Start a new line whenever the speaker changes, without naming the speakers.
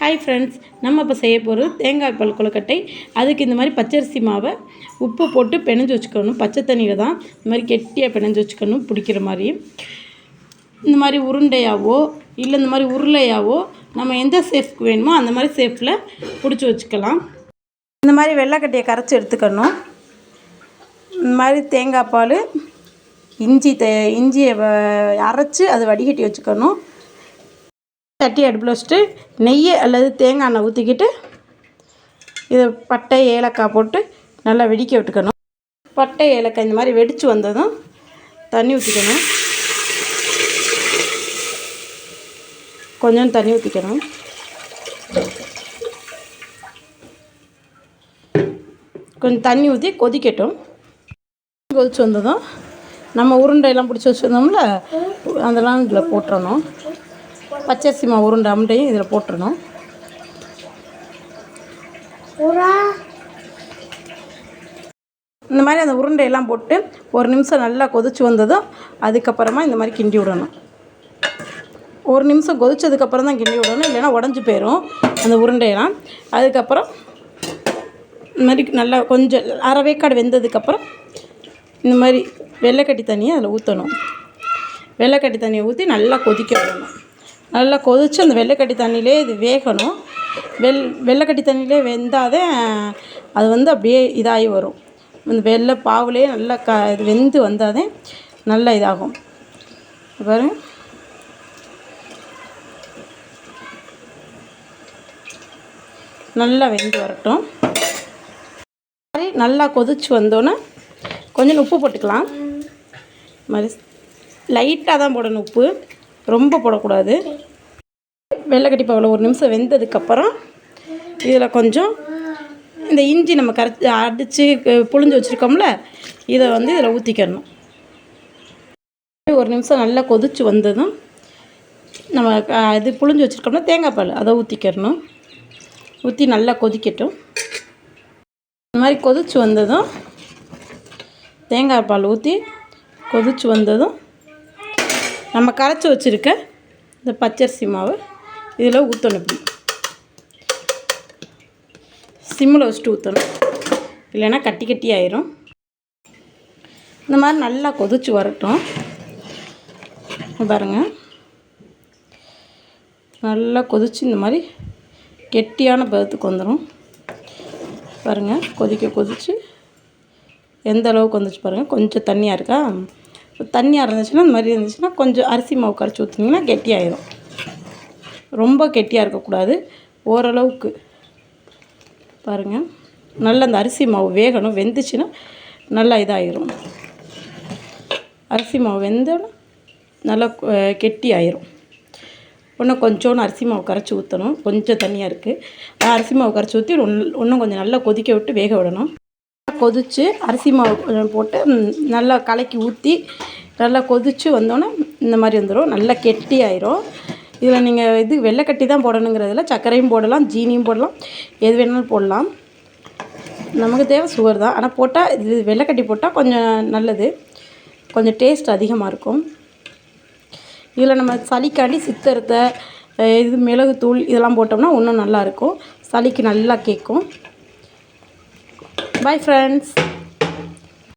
Hi friends, நம்ம இப்போ செய்ய போகிறது தேங்காய் பால் கொழுக்கட்டை. அதுக்கு இந்த மாதிரி பச்சரிசி மாவை உப்பு போட்டு பிணைஞ்சு வச்சுக்கணும். பச்சை தண்ணியில் தான் இந்த மாதிரி கெட்டியாக பிணைஞ்சு வச்சுக்கணும். பிடிக்கிற மாதிரி இந்த மாதிரி உருண்டையாவோ இல்லை இந்த மாதிரி உருளையாவோ நம்ம எந்த ஷேஃப்க்கு வேணுமோ அந்த மாதிரி ஷேஃபில் பிடிச்சி வச்சுக்கலாம். இந்த மாதிரி வெள்ளைக்கட்டியை கரைச்சி எடுத்துக்கணும். இந்த மாதிரி தேங்காய் பால், இஞ்சியை அரைச்சி அதை வடிகட்டி வச்சுக்கணும். சட்டி அடுப்பில் வச்சுட்டு நெய் அல்லது தேங்காய் எண்ணெய் ஊற்றிக்கிட்டு இதை பட்டை ஏலக்காய் போட்டு நல்லா வெடிக்க விட்டுக்கணும். பட்டை ஏலக்காய் இந்த மாதிரி வெடித்து வந்ததும் தண்ணி ஊற்றிக்கணும். கொஞ்சம் தண்ணி ஊற்றிக்கணும். கொஞ்சம் தண்ணி ஊற்றி கொதிக்கட்டும். கொதிச்சு வந்ததும் நம்ம உருண்டையெல்லாம் பிடிச்சி வச்சுருந்தோம்ல, அதெல்லாம் இதில் போட்டுறணும். பச்சரிசி மாவு உருண்டை அம்டையும் இதில் போட்டுறணும். இந்த மாதிரி அந்த உருண்டையெல்லாம் போட்டு ஒரு நிமிஷம் நல்லா கொதிச்சு வந்ததும் அதுக்கப்புறமா இந்த மாதிரி கிண்டி விடணும். ஒரு நிமிஷம் கொதிச்சதுக்கப்புறம் தான் கிண்டி விடணும், இல்லைன்னா உடஞ்சி போயிடும் அந்த உருண்டையெல்லாம். அதுக்கப்புறம் இந்த மாதிரி நல்லா கொஞ்சம் அரை வேக்காடு வெந்ததுக்கப்புறம் இந்த மாதிரி வெள்ளைக்கட்டி தண்ணியை அதில் ஊற்றணும். வெள்ளைக்கட்டி தண்ணியை ஊற்றி நல்லா கொதிக்க விடணும். நல்லா கொதித்து அந்த வெள்ளைக்கட்டி தண்ணியிலே இது வேகணும். வெள்ளைக்கட்டி தண்ணியிலே வெந்தாதே அது வந்து அப்படியே இதாகி வரும். அந்த வெள்ளை பாவுலேயே நல்லா இது வெந்து வந்தாதே நல்லா இதாகும். பாருங்க, நல்லா வெந்து வரட்டும். மாதிரி நல்லா கொதிச்சு வந்தோன்னே கொஞ்சம் உப்பு போட்டுக்கலாம். மாதிரி லைட்டாக தான் போடணும், உப்பு ரொம்ப போடக்கூடாது. வெள்ளைக்கட்டி பாவில் ஒரு நிமிஷம் வெந்ததுக்கப்புறம் இதில் கொஞ்சம் இந்த இஞ்சி நம்ம அடித்து புழிஞ்சு வச்சுருக்கோம்ல, இதை வந்து இதில் ஊற்றிக்கணும். ஒரு நிமிஷம் நல்லா கொதிச்சு வந்ததும் நம்ம இது புழிஞ்சு வச்சுருக்கோம்னா தேங்காய் பால் அதை ஊற்றிக்கணும். ஊற்றி நல்லா கொதிக்கட்டும். இந்த மாதிரி கொதிச்சு வந்ததும் தேங்காய் பால் ஊற்றி கொதிச்சு வந்ததும் நம்ம கரைச்சி வச்சுருக்க இந்த பச்சரிசி மாவு இதில் ஊற்றணும். இப்படி சிம்மில் வச்சுட்டு ஊற்றணும், இல்லைன்னா கட்டி கட்டி ஆயிரும். இந்த மாதிரி நல்லா கொதிச்சு வரட்டும். பாருங்கள், நல்லா கொதிச்சு இந்த மாதிரி கெட்டியான பதத்துக்கு வந்துடும். பாருங்கள், கொதிச்சு எந்த அளவுக்கு வந்துச்சு பாருங்கள். கொஞ்சம் தண்ணியாக இருக்கா? தண்ணியாக இருந்துச்சுன்னா இந்த மாதிரி இருந்துச்சுன்னா கொஞ்சம் அரிசி மாவு கரைச்சி ஊற்றினீங்கன்னா கெட்டியாயிரும். ரொம்ப கெட்டியாக இருக்கக்கூடாது, ஓரளவுக்கு. பாருங்கள், நல்லா அந்த அரிசி மாவு வேகணும். வெந்துச்சுன்னா நல்லா இதாகிரும். அரிசி மாவு வெந்தோன்னா நல்லா கெட்டி ஆயிரும். இன்னும் கொஞ்சோன்னு அரிசி மாவு கரைச்சி ஊற்றணும். கொஞ்சம் தண்ணியாக இருக்குது, அரிசி மாவு கரைச்சி ஊற்றி இன்னும் கொஞ்சம் நல்லா கொதிக்க விட்டு வேக விடணும். கொதித்து அரிசி மாவு போட்டு நல்லா கலக்கி ஊற்றி நல்லா கொதித்து வந்தோன்னே இந்த மாதிரி வந்துடும். நல்லா கெட்டி ஆயிரும். இதில் நீங்கள் இது வெள்ளைக்கட்டி தான் போடணுங்கிறதுல சர்க்கரையும் போடலாம், ஜீனியும் போடலாம், எது வேணாலும் போடலாம். நமக்கு தேவை சுகர் தான், ஆனால் போட்டால் இது வெள்ளைக்கட்டி போட்டால் கொஞ்சம் நல்லது, கொஞ்சம் டேஸ்ட் அதிகமாக இருக்கும். இதில் நம்ம சளிக்காண்டி சித்தரத்தை இது மிளகுத்தூள் இதெல்லாம் போட்டோம்னா இன்னும் நல்லாயிருக்கும். சளிக்கு நல்லா கேட்கும். Bye friends.